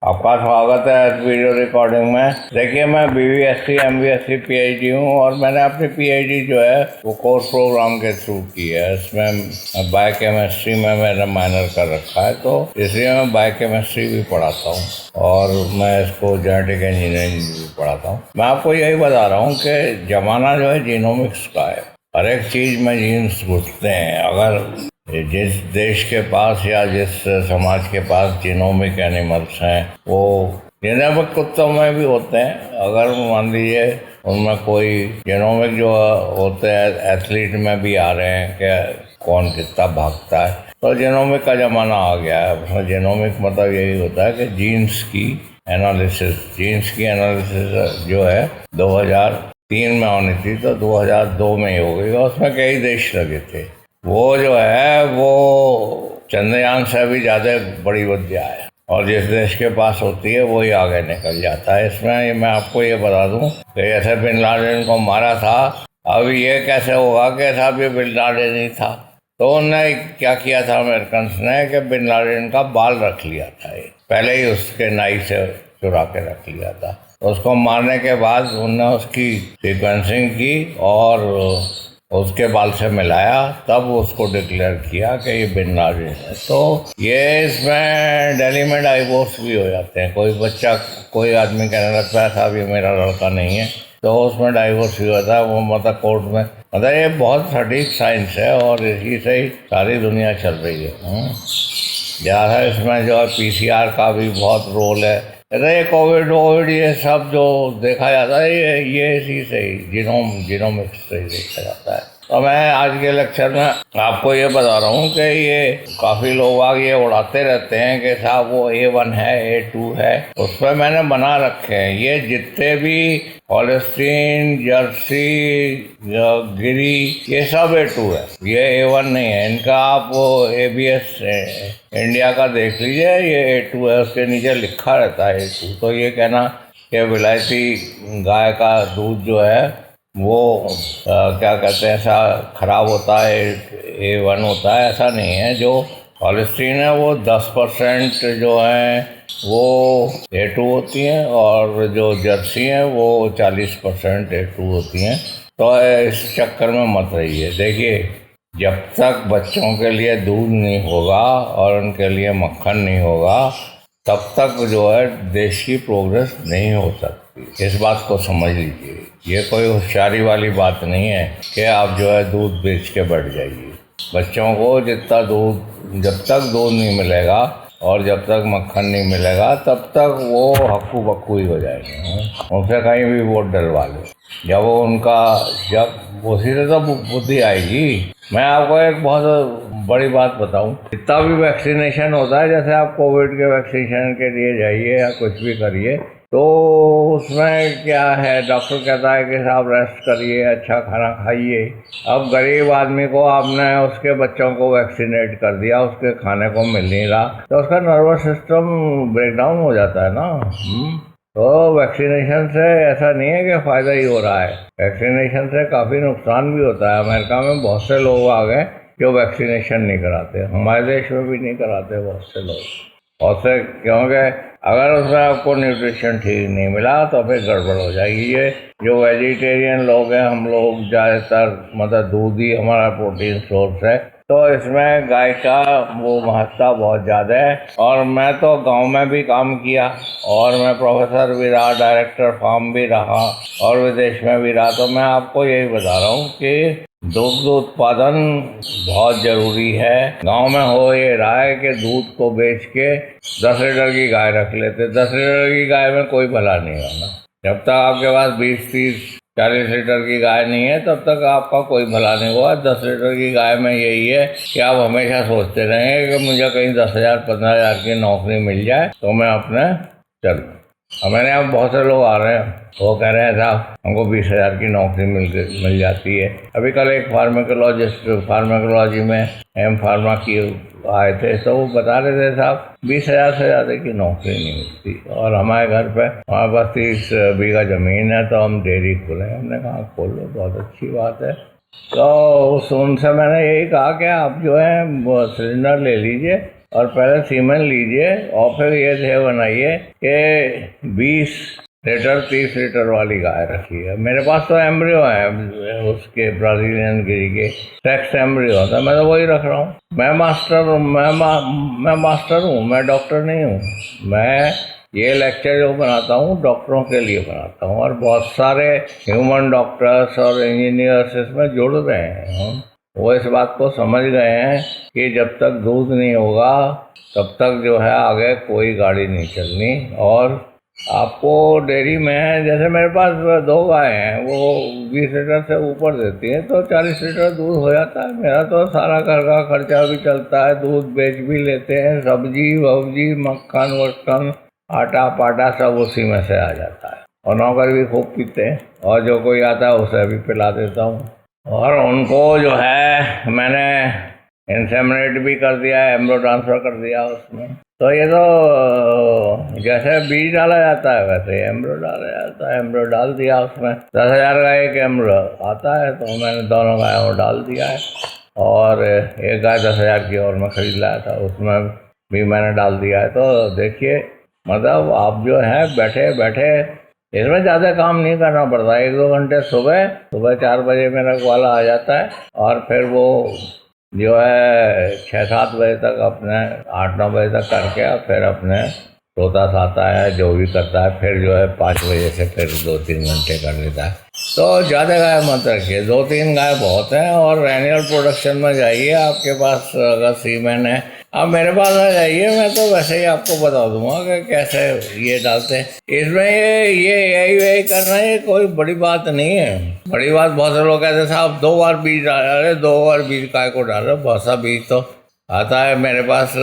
आपका स्वागत है इस वीडियो रिकॉर्डिंग में। देखिए, मैं BBSc MBSc PhD हूँ और मैंने अपनी PhD जो है वो कोर्स प्रोग्राम के थ्रू की है। इसमें बायोकेमिस्ट्री में मैंने माइनर कर रखा है, तो इसलिए मैं बायोकेमिस्ट्री भी पढ़ाता हूँ और मैं इसको जेनेटिक इंजीनियरिंग भी पढ़ाता हूँ। मैं आपको यही बता रहा हूँ कि ज़माना जो है जीनोमिक्स का है। हर एक चीज़ में जीन्स घुसते हैं। अगर जिस देश के पास या जिस समाज के पास जीनोमिक एनिमल्स हैं, वो जीनोमिक कुत्तों में भी होते हैं। अगर मान लीजिए उनमें कोई जीनोमिक जो होते हैं, एथलीट में भी आ रहे हैं कि कौन कितना भागता है, तो जीनोमिक का ज़माना आ गया है। जीनोमिक मतलब यही होता है कि जीन्स की एनालिसिस जो है 2003 में होनी थी, तो 2002 में ही हो गई। उसमें कई देश लगे थे। वो जो है वो चंद्रयान से भी ज़्यादा बड़ी विद्या है और जिस देश के पास होती है वही आगे निकल जाता है। इसमें मैं आपको ये बता दूं कि जैसे बिन लादेन को मारा था, अब ये कैसे होगा कि साहब ये बिन लादेन ही था। तो उन्होंने क्या किया था अमेरिकन ने कि बिन लादेन का बाल रख लिया था, ये पहले ही उसके नाई से चुरा के रख लिया था। तो उसको मारने के बाद उन्होंने उसकी सीक्वेंसिंग की और उसके बाल से मिलाया, तब उसको डिक्लेयर किया कि ये बिन लादेन है। तो ये इसमें दिल्ली में डाइवोर्स भी हो जाते हैं। कोई बच्चा, कोई आदमी कहने लगता है साहब ये मेरा लड़का नहीं है, तो उसमें डाइवोर्स भी होता है। वो मतलब कोर्ट में, मतलब ये बहुत सटीक साइंस है और इसी से ही सारी दुनिया चल रही है। ज़्यादा इसमें जो है PCR का भी बहुत रोल है। अरे कोविड ये सब जो देखा जाता है, ये इसी से ही जीनोमिक्स से ही देखा जाता है। तो मैं आज के लेक्चर में आपको ये बता रहा हूँ कि ये काफ़ी लोग आगे ये उड़ाते रहते हैं कि साहब वो A1 है, A2 है। उस पर मैंने बना रखे हैं ये जितने भी हॉलिस्टीन, जर्सी, गिरी, ये सब A2 है, ये A1 नहीं है। इनका आप वो ABS इंडिया का देख लीजिए, ये A2 है, उसके नीचे लिखा रहता है A2। तो ये कहना कि विलायती गाय का दूध जो है वो क्या कहते हैं, ऐसा खराब होता है, A1 होता है, ऐसा नहीं है। जो हॉलिस्टीन है वो 10% जो है वो A2 होती हैं और जो जर्सी हैं वो 40% A2 होती हैं। तो इस चक्कर में मत रहिए। देखिए, जब तक बच्चों के लिए दूध नहीं होगा और उनके लिए मक्खन नहीं होगा, तब तक जो है देश की प्रोग्रेस नहीं हो सकती। इस बात को समझ लीजिए। ये कोई होशियारी वाली बात नहीं है कि आप जो है दूध बेच के बैठ जाइए। बच्चों को जितना दूध, जब तक दूध नहीं मिलेगा और जब तक मक्खन नहीं मिलेगा, तब तक वो हक्कू बक्कू ही हो जाएंगे। उनसे कहीं भी वोट डलवा लो। जब उसी से तो बुद्धि आएगी। मैं आपको एक बहुत बड़ी बात बताऊं, जितना भी वैक्सीनेशन होता है, जैसे आप कोविड के वैक्सीनेशन के लिए जाइए या कुछ भी करिए, तो उसमें क्या है, डॉक्टर कहता है कि साहब रेस्ट करिए, अच्छा खाना खाइए। अब गरीब आदमी को आपने उसके बच्चों को वैक्सीनेट कर दिया, उसके खाने को मिल नहीं रहा, तो उसका नर्वस सिस्टम ब्रेकडाउन हो जाता है ना। तो वैक्सीनेशन से ऐसा नहीं है कि फ़ायदा ही हो रहा है, वैक्सीनेशन से काफ़ी नुकसान भी होता है। अमेरिका में बहुत से लोग आ गए जो वैक्सीनेशन नहीं कराते, हमारे देश में भी नहीं कराते बहुत से लोग। और से क्योंकि अगर उसमें आपको न्यूट्रिशन ठीक नहीं मिला तो फिर गड़बड़ हो जाएगी। ये जो वेजिटेरियन लोग हैं, हम लोग ज़्यादातर मतलब दूध ही हमारा प्रोटीन सोर्स है, तो इसमें गाय का वो महत्ता बहुत ज़्यादा है। और मैं तो गांव में भी काम किया और मैं प्रोफेसर भी रहा, डायरेक्टर फार्म भी रहा और विदेश में भी रहा। तो मैं आपको यही बता रहा हूँ कि दुग्ध उत्पादन बहुत ज़रूरी है। गांव में हो ये रहा है कि दूध को बेच के 10 लीटर की गाय रख लेते। 10 लीटर की गाय में कोई भला नहीं होना। जब तक आपके पास 20, 30, 40 लीटर की गाय नहीं है, तब तक आपका कोई भला नहीं हुआ। 10 लीटर की गाय में यही है कि आप हमेशा सोचते रहेंगे कि मुझे कहीं 10,000, 15,000 की नौकरी मिल जाए तो मैं अपने चलूँ। हमारे यहाँ बहुत से लोग आ रहे हैं, वो कह रहे हैं साहब हमको 20,000 की नौकरी मिल जाती है। अभी कल एक फार्माकोलॉजी में M.Pharma की आए थे, तो वो बता रहे थे साहब 20,000 से ज़्यादा की नौकरी नहीं मिलती। और हमारे घर पे, हमारे पास 30 बीघा ज़मीन है, तो हम डेयरी खोले। हमने कहा खोल लो, बहुत अच्छी बात है। तो उनसे मैंने यही कहा कि आप जो है सिलेंडर ले लीजिए और पहले सीमेन लीजिए और फिर ये ध्येय बनाइए कि 20 लीटर 30 लीटर वाली गाय रखी है। मेरे पास तो एम्ब्रियो है उसके, ब्राजीलियन गिरी के सेक्स एम्ब्रियो होता है, मैं तो वही रख रहा हूँ। मैं मास्टर हूँ, मैं मास्टर हूँ, मैं डॉक्टर नहीं हूँ। मैं ये लेक्चर जो बनाता हूँ डॉक्टरों के लिए बनाता हूँ, और बहुत सारे ह्यूमन डॉक्टर्स और इंजीनियर्स इसमें जुड़ रहे हैं। वो इस बात को समझ गए हैं कि जब तक दूध नहीं होगा तब तक जो है आगे कोई गाड़ी नहीं चलनी। और आपको डेयरी में, जैसे मेरे पास 2 गाय हैं, वो 20 लीटर से ऊपर देती हैं तो 40 लीटर दूध हो जाता है। मेरा तो सारा घर का खर्चा भी चलता है, दूध बेच भी लेते हैं, सब्जी वब्जी मक्खन वक्खन आटा पाटा सब उसी में से आ जाता है। और नौकर भी खूब पीते हैं, और जो कोई आता है उसे भी पिला देता हूँ। और उनको जो है मैंने इंसेमिनेट भी कर दिया है, एम्ब्रो ट्रांसफ़र कर दिया उसमें। तो ये तो जैसे बीज डाला जाता है वैसे एम्ब्रो डाला जाता है। एम्ब्रो डाल दिया उसमें, 10,000 का एक एम्ब्रो आता है, तो मैंने दोनों गायों को डाल दिया है। और एक गाय 10,000 की और मैं खरीद लाया था, उसमें भी मैंने डाल दिया है। तो देखिए, मतलब आप जो है बैठे बैठे, इसमें ज़्यादा काम नहीं करना पड़ता। 1-2 घंटे सुबह 4 बजे मेरा ग्वाला आ जाता है, और फिर वो जो है 6-7 बजे तक अपने 8-9 बजे तक करके फिर अपने सोता खाता है, जो भी करता है। फिर जो है 5 बजे से फिर 2-3 घंटे कर लेता है। तो ज़्यादा गाय मत रखिए, 2-3 गाय बहुत हैं। और एनुअल प्रोडक्शन में जाइए, आपके पास अगर सीमेन है आप मेरे पास आ जाइए, मैं तो वैसे ही आपको बता दूंगा कि कैसे ये डालते हैं। इसमें ये यही करना, ये कोई बड़ी बात नहीं है। बड़ी बात, बहुत से लोग कहते हैं साहब 2 बार बीज डाल रहे, 2 बार बीज काय को डाल रहे। बहुत सा बीज तो आता है मेरे पास,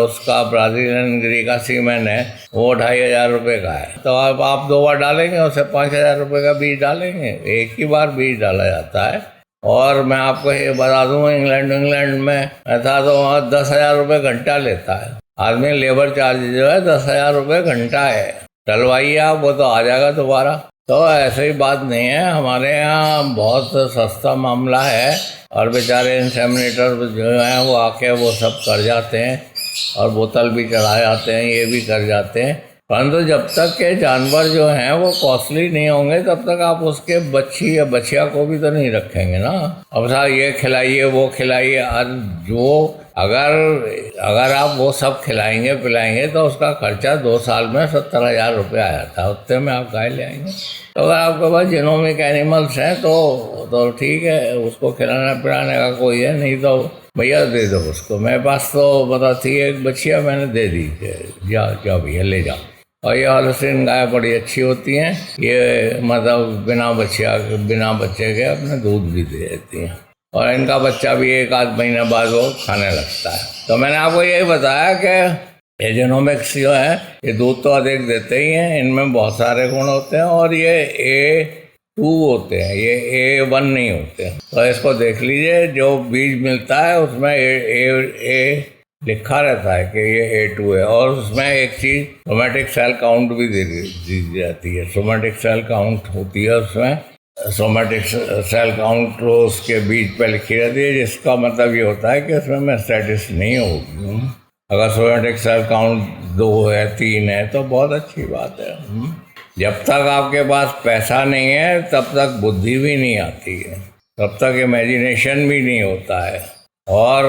उसका ब्राजीलियन गिरी का सीमेन है, वो 2,500 रुपये का है। तो आप 2 बार डालेंगे, उसे 5,000 रुपये का बीज डालेंगे। एक ही बार बीज डाला जाता है। और मैं आपको ये बता दूँ, इंग्लैंड में ऐसा तो वहाँ 10,000 रुपये घंटा लेता है आदमी। लेबर चार्ज जो है 10,000 रुपये घंटा है। डलवाइए आप, वो तो आ जाएगा दोबारा। तो ऐसे ही बात नहीं है, हमारे यहाँ बहुत सस्ता मामला है। और बेचारे इंसेमिनेटर जो हैं वो आके वो सब कर जाते हैं, और बोतल भी चढ़ा जाते हैं, ये भी कर जाते हैं। परंतु जब तक के जानवर जो हैं वो कॉस्टली नहीं होंगे तब तक आप उसके बच्ची या बछिया को भी तो नहीं रखेंगे ना। अब साहब ये खिलाइए वो खिलाइए, जो अगर आप वो सब खिलाएंगे पिलाएंगे तो उसका खर्चा 2 साल में 70,000 रुपये आ जाता है। उतने में आप गाय ले आएंगे। तो अगर आपके पास जीनोमिक एनिमल्स हैं तो ठीक है, उसको खिलाना पिलाने का कोई है, नहीं तो भैया दे दो उसको। मेरे पास तो पता थी एक बछिया, मैंने दे दी, जाओ भैया ले जाओ। और ये हॉलस्टीन गाय बड़ी अच्छी होती हैं, ये मतलब बिना बच्चे के अपने दूध भी दे देती हैं। और इनका बच्चा भी 1-8 महीने बाद वो खाने लगता है। तो मैंने आपको यही बताया कि ये जीनोमिक्स जो है ये दूध तो अधिक देते ही हैं, इनमें बहुत सारे गुण होते हैं, और ये A2 होते हैं, ये A1 नहीं होते। तो इसको देख लीजिए, जो बीज मिलता है उसमें A लिखा रहता है कि ये A2 है। और उसमें एक चीज़ सोमैटिक सेल काउंट भी दी जाती है। सोमैटिक सेल काउंट होती है उसमें, सोमैटिक सेल काउंट उसके बीज पे लिखी रहती है, जिसका मतलब ये होता है कि उसमें मेस्टाइटिस नहीं होगी। अगर सोमैटिक सेल काउंट 2 है 3 है तो बहुत अच्छी बात है। जब तक आपके पास पैसा नहीं है तब तक बुद्धि भी नहीं आती है, तब तक इमेजिनेशन भी नहीं होता है, और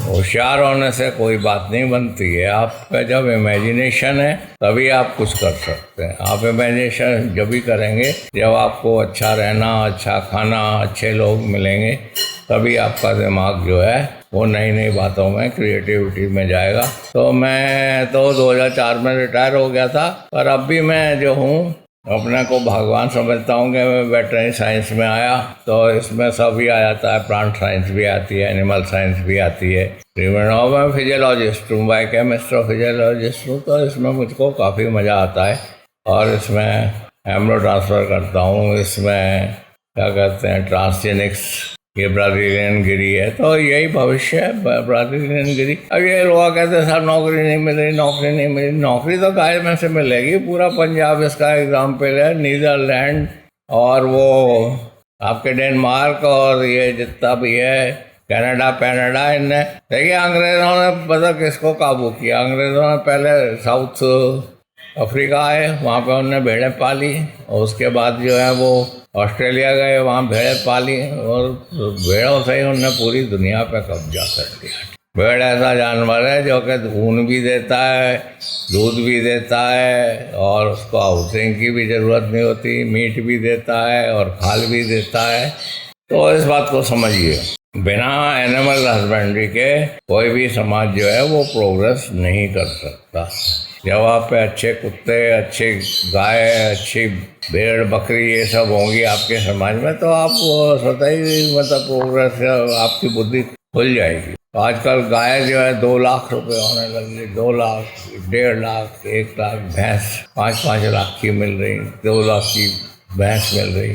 होशियार होने से कोई बात नहीं बनती है। आपका जब इमेजिनेशन है तभी आप कुछ कर सकते हैं। आप इमेजिनेशन जब भी करेंगे जब आपको अच्छा रहना, अच्छा खाना, अच्छे लोग मिलेंगे, तभी आपका दिमाग जो है वो नई नई बातों में, क्रिएटिविटी में जाएगा। तो मैं तो 2004 में रिटायर हो गया था, पर अब भी मैं जो हूँ अपने को भगवान समझता हूँ कि मैं वेटरनरी साइंस में आया, तो इसमें सभी आ जाता है। प्लांट साइंस भी आती है, एनिमल साइंस भी आती है, मैं फिजियोलॉजिस्ट हूँ, बायोकेमिस्ट और फिजियोलॉजिस्ट हूँ। तो इसमें मुझको काफ़ी मज़ा आता है, और इसमें एम्ब्रो ट्रांसफ़र करता हूँ। इसमें क्या कहते हैं, ट्रांसजेनिक्स, ये ब्राजीलियन गिरी है। तो यही भविष्य है, ब्राजीलियन गिरी। अब ये लोग कहते हैं सर नौकरी नहीं मिल रही, नौकरी नहीं मिली। नौकरी तो गाय में से मिलेगी। पूरा पंजाब इसका एग्जाम्पल है, नीदरलैंड और वो आपके डेनमार्क, और ये जितना भी है कनाडा पैनाडा, इनने देखिए अंग्रेज़ों ने पता किसको काबू किया। अंग्रेज़ों ने पहले साउथ अफ्रीका आए, वहाँ पे उन्होंने भेड़ें पाली, और उसके बाद जो है वो ऑस्ट्रेलिया गए, वहाँ भेड़ें पाली, और भेड़ों से ही उन्होंने पूरी दुनिया पे कब्जा कर लिया। भेड़ ऐसा जानवर है जो कि ऊन भी देता है, दूध भी देता है, और उसको हाउसिंग की भी ज़रूरत नहीं होती, मीट भी देता है और खाल भी देता है। तो इस बात को समझिए, बिना एनिमल हस्बेंड्री के कोई भी समाज जो है वो प्रोग्रेस नहीं कर सकता। जब आप पे अच्छे कुत्ते, अच्छे गाय, अच्छी भेड़ बकरी ये सब होंगी आपके समाज में, तो आप स्वतः ही मतलब प्रोग्रेस, आपकी बुद्धि खुल जाएगी। तो आजकल गाय जो है 2 लाख रुपए होने लगी, 2 लाख, 1.5 लाख, 1 लाख भैंस 5-5 लाख की मिल रही, 2 लाख की भैंस मिल रही।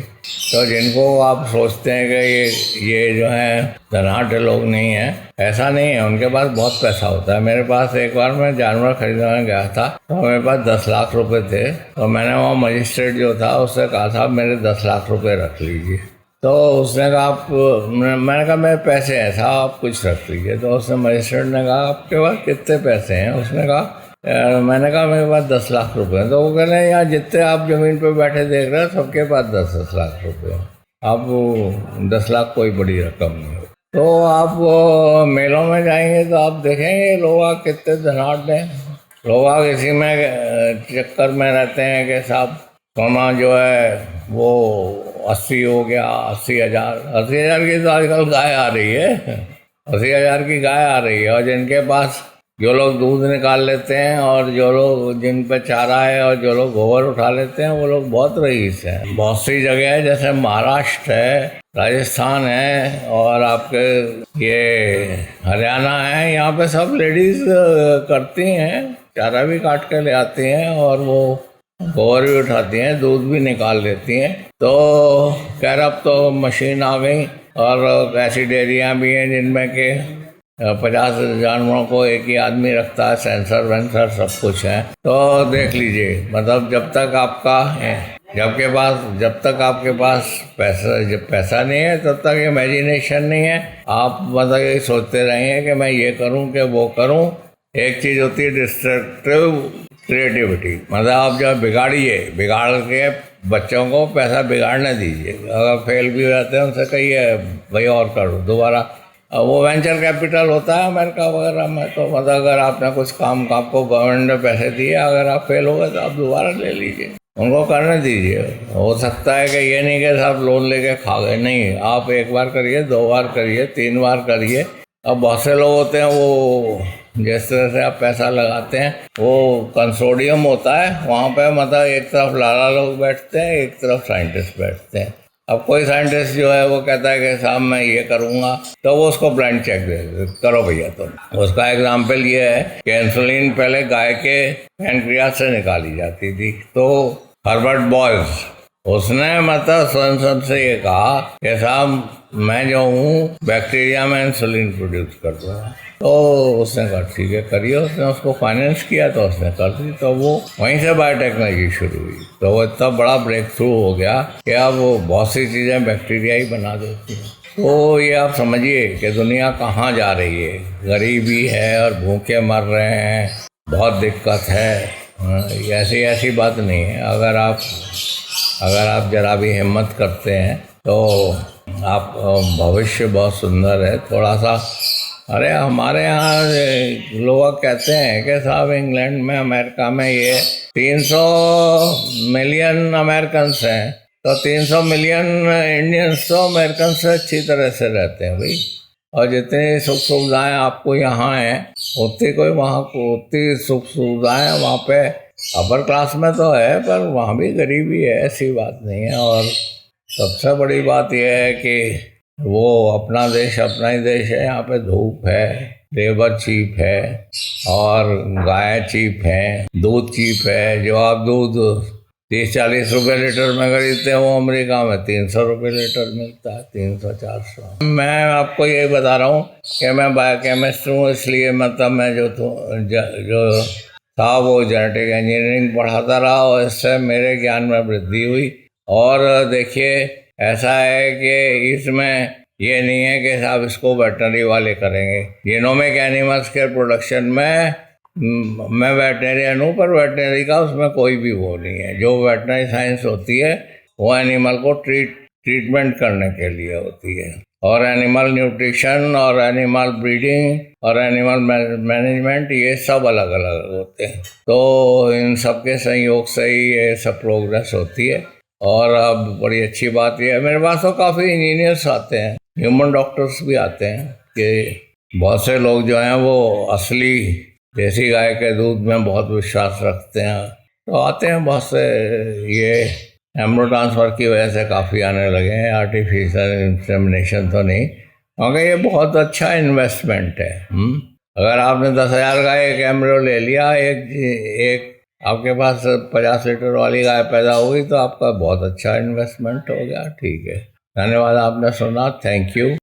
तो जिनको आप सोचते हैं कि ये जो है धनाढ़ लोग नहीं हैं, ऐसा नहीं है, उनके पास बहुत पैसा होता है। मेरे पास एक बार मैं जानवर खरीदने गया था, तो मेरे पास 10 लाख रुपए थे, तो मैंने वहाँ मजिस्ट्रेट जो था उससे कहा था मेरे 10 लाख रुपए रख लीजिए। तो उसने कहा आप, मैंने कहा मेरे पैसे हैं साहब, आप कुछ रख लीजिए। तो उसने मजिस्ट्रेट ने कहा आपके पास कितने पैसे हैं? उसने कहा मैंने कहा मेरे पास 10 लाख रुपए हैं। तो वो कह रहे हैं यहाँ जितने आप ज़मीन पे बैठे देख रहे हैं सबके पास 10-10 लाख रुपए हैं, आप 10 लाख कोई बड़ी रकम नहीं हो। तो आप मेलों में जाएंगे तो आप देखेंगे लोग कितने धनाढ़ हैं। लोग इसी में चक्कर में रहते हैं कि साहब सोना जो है वो 80 हो गया, 80,000, 80,000 की तो आजकल गाय आ रही है, 80,000 की गाय आ रही है। और जिनके पास जो लोग दूध निकाल लेते हैं, और जो लोग जिन पे चारा है, और जो लोग गोबर उठा लेते हैं, वो लोग बहुत रईस हैं। बहुत सी जगह है, जैसे महाराष्ट्र है, राजस्थान है, और आपके ये हरियाणा है, यहाँ पे सब लेडीज करती हैं, चारा भी काट के ले आती हैं, और वो गोबर भी उठाती हैं, दूध भी निकाल लेती हैं। तो खैर अब तो मशीन आ गई, और ऐसी डेयरियाँ भी हैं जिनमें के 50 जानवरों को एक ही आदमी रखता है, सेंसर वेंसर सब कुछ है। तो देख लीजिए, मतलब जब तक आपके पास पैसा नहीं है, तब तक इमेजिनेशन नहीं है। आप मतलब ये सोचते रहेंगे कि मैं ये करूं कि वो करूं। एक चीज़ होती है डिस्ट्रक्टिव क्रिएटिविटी, मतलब आप जब बिगाड़ के बच्चों को पैसा बिगाड़ने दीजिए। अगर फेल भी हो जाते हैं उनसे कहिए भाई और करो दोबारा। वो वेंचर कैपिटल होता है अमेरिका वगैरह में, तो मतलब अगर आपने कुछ काम का आपको गवर्नमेंट ने पैसे दिए, अगर आप फेल हो गए तो आप दोबारा ले लीजिए, उनको करने दीजिए। हो सकता है कि ये नहीं कि साहब लोन लेके खा गए, नहीं, आप 1 बार करिए, 2 बार करिए, 3 बार करिए। अब बहुत से लोग होते हैं वो जिस तरह से आप पैसा लगाते हैं, वो कंसोर्डियम होता है, वहाँ पे मतलब एक तरफ लाला लोग बैठते हैं, एक तरफ साइंटिस्ट बैठते हैं। अब कोई साइंटिस्ट जो है वो कहता है कि साहब मैं ये करूँगा, तो वो उसको ब्लाइंड चेक दे करो भैया। तो उसका एग्जाम्पल ये है कि इंसुलिन पहले गाय के पैनक्रियास से निकाली जाती थी। तो हर्बर्ट बॉयज उसने मतलब स्वयं से ये कहा कि साहब मैं जो हूँ बैक्टीरिया में इंसुलिन प्रोड्यूस कर दूँगा। तो उसने कहा ठीक है करिए, उसने उसको फाइनेंस किया, तो उसने कर दी। तो वो वहीं से बायोटेक्नोलॉजी शुरू हुई। तो वो इतना बड़ा ब्रेक थ्रू हो गया कि अब वो बहुत सी चीज़ें बैक्टीरिया ही बना देती हैं। तो ये आप समझिए कि दुनिया कहाँ जा रही है। गरीबी है और भूखे मर रहे हैं, बहुत दिक्कत है। ऐसी बात नहीं है। अगर आप जरा भी हिम्मत करते हैं तो आप भविष्य बहुत सुंदर है। थोड़ा सा अरे हमारे यहाँ लोग कहते हैं कि साहब इंग्लैंड में, अमेरिका में ये 300 मिलियन अमेरिकन हैं, तो 300 मिलियन इंडियंस तो अमेरिकन से अच्छी तरह से रहते हैं भाई। और जितनी सुख सुविधाएं आपको यहाँ हैं उतनी सुख सुविधाएं वहाँ पे अपर क्लास में तो है, पर वहाँ भी गरीबी है, ऐसी बात नहीं है। और सबसे बड़ी बात यह है कि वो अपना देश अपना ही देश है। यहाँ पे धूप है, लेबर चीप है, और गाय चीप है, दूध चीप है। जो आप दूध 30-40 रुपये लीटर में खरीदते हैं, वो अमेरिका में 300 रुपये लीटर मिलता है, 300-400। मैं आपको यही बता रहा हूँ कि मैं बायोकेमिस्ट हूँ, इसलिए मतलब मैं जो था वो जेनेटिक इंजीनियरिंग पढ़ाता रहा, और इससे मेरे ज्ञान में वृद्धि हुई। और देखिए ऐसा है कि इसमें ये नहीं है कि साहब इसको वेटनरी वाले करेंगे। जीनोमिक एनिमल्स के प्रोडक्शन में मैं वेटनरियन हूँ, पर वेटनरी का उसमें कोई भी वो नहीं है। जो वेटनरी साइंस होती है वो एनिमल को ट्रीटमेंट करने के लिए होती है, और एनिमल न्यूट्रिशन और एनिमल ब्रीडिंग और एनिमल मैनेजमेंट ये सब अलग अलग होते हैं। तो इन सब के संयोग से ही ये सब प्रोग्रेस होती है। और अब बड़ी अच्छी बात यह है, मेरे पास तो काफ़ी इंजीनियर्स आते हैं, ह्यूमन डॉक्टर्स भी आते हैं, कि बहुत से लोग जो हैं वो असली देसी गाय के दूध में बहुत विश्वास रखते हैं, तो आते हैं बहुत से। ये एम्ब्रो ट्रांसफ़र की वजह से काफ़ी आने लगे हैं, आर्टिफिशियल इंसेमिनेशन तो नहीं, क्योंकि ये बहुत अच्छा इन्वेस्टमेंट है। अगर आपने 10,000 का एक एम्ब्रो ले लिया, एक आपके पास 50 लीटर वाली गाय पैदा हुई, तो आपका बहुत अच्छा इन्वेस्टमेंट हो गया। ठीक है, धन्यवाद, आपने सुना, थैंक यू।